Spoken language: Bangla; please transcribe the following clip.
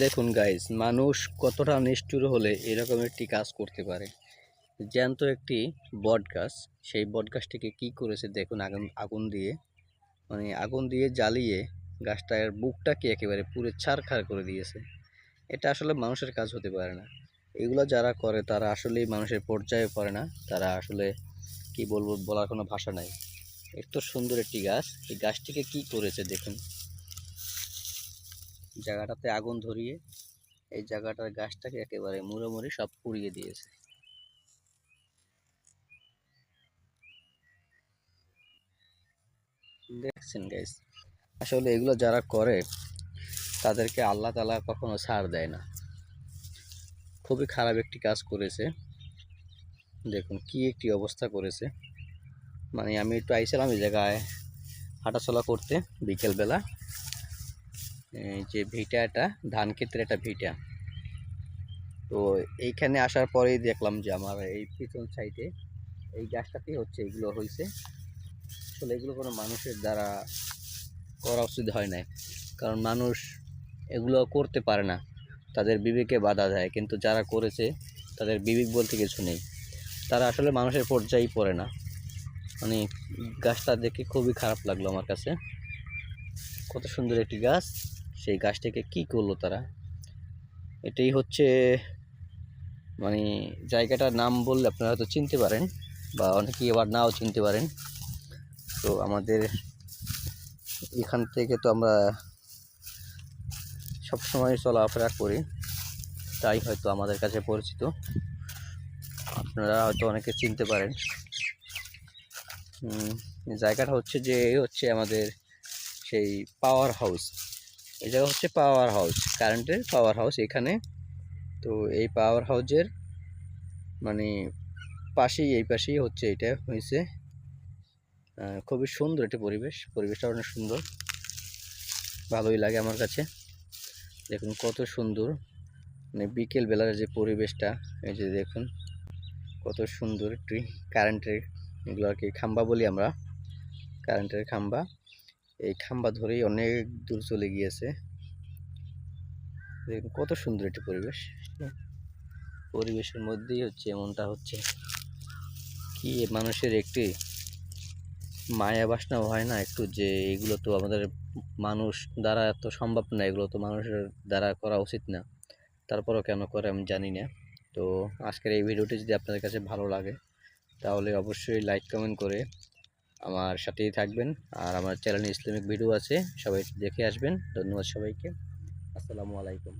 দেখুন গাইস, মানুষ কতটা নিষ্ঠুর হলে এরকম একটি কাজ করতে পারে। জ্যান্ত একটি বট গাছ, সেই বট গাছটিকে কী করেছে দেখুন। আগুন আগুন দিয়ে আগুন দিয়ে জ্বালিয়ে গাছটার বুকটাকে একেবারে পুরো ছারখার করে দিয়েছে। এটা আসলে মানুষের কাজ হতে পারে না। এগুলো যারা করে তারা আসলেই মানুষের পর্যায়ে পড়ে না। তারা আসলে কি বলবো, বলার কোনো ভাষা নাই। এত সুন্দর একটি গাছ, এই গাছটিকে কি করেছে দেখুন। জায়গাটাতে আগুন ধরিয়ে এই জায়গাটার গাছটাকে একেবারে মুড়ে সব পুড়িয়ে দিয়েছে। দেখছেন গাইস, আসলে এগুলো যারা করে তাদেরকে আল্লাহ তাআলা কখনো ছাড় দেয় না। খুবই খারাপ একটি কাজ করেছে। দেখুন কি একটি অবস্থা করেছে। আমি একটু আইছিলাম এই জায়গায় হাঁটাচলা করতে বিকেলবেলা। এই যে ভিটাটা, ধান ক্ষেতের একটা ভিটা, তো এইখানে আসার পরেই দেখলাম যে আমার এই পিছন সাইডে এই গাছটাতেই হচ্ছে এগুলো হয়েছে। আসলে এগুলো কোনো মানুষের দ্বারা করা উচিত হয় না, কারণ মানুষ এগুলো করতে পারে না, তাদের বিবেকে বাধা দেয়। কিন্তু যারা করেছে তাদের বিবেক বলতে কিছু নেই, তারা আসলে মানুষের পর্যায়েই পড়ে না। মানে গাছটা দেখে খুবই খারাপ লাগলো আমার কাছে। কত সুন্দর একটি গাছ, সেই গাছটাকে কি করলো তারা। এটাই হচ্ছে মানে জায়গাটার নাম বললে আপনারা হয়তো চিনতে পারেন, বা অনেকেই আবার নাও চিনতে পারেন। তো আমাদের এখান থেকে তো আমরা সবসময় চলাফেরা করি, তাই হয়তো আমাদের কাছে পরিচিত। আপনারা হয়তো অনেকে চিনতে পারেন। জায়গাটা হচ্ছে যে হচ্ছে আমাদের সেই পাওয়ার হাউস। এই জায়গা হচ্ছে পাওয়ার হাউস, কারেন্টের পাওয়ার হাউস এখানে। তো এই পাওয়ার হাউসের মানে এই পাশেই হচ্ছে এটা হয়েছে। খুবই সুন্দর একটি পরিবেশটা অনেক সুন্দর, ভালোই লাগে আমার কাছে। দেখুন কত সুন্দর, বিকেল বেলার যে পরিবেশটা, এই যে দেখুন কত সুন্দর একটি কারেন্টের, এগুলো আর কি খাম্বা বলি আমরা, কারেন্টের খাম্বা। এই খাম্বা ধরেই অনেক দূর চলে গিয়েছে। দেখুন কত সুন্দর একটি পরিবেশের মধ্যেই হচ্ছে এমনটা হচ্ছে। কি মানুষের একটি মায়া বাসনাও হয় না একটু, যে এগুলো তো আমাদের মানুষ দ্বারা এত সম্ভব না, এগুলো তো মানুষের দ্বারা করা উচিত না, তারপরও কেন করে আমি জানি না। তো আজকের এই ভিডিওটি যদি আপনাদের কাছে ভালো লাগে তাহলে অবশ্যই লাইক কমেন্ট করে আমার সাথেই থাকবেন। আর আমার চ্যানেলে ইসলামিক ভিডিও আছে, সবাই দেখে আসবেন। ধন্যবাদ সবাইকে। আসসালামু আলাইকুম।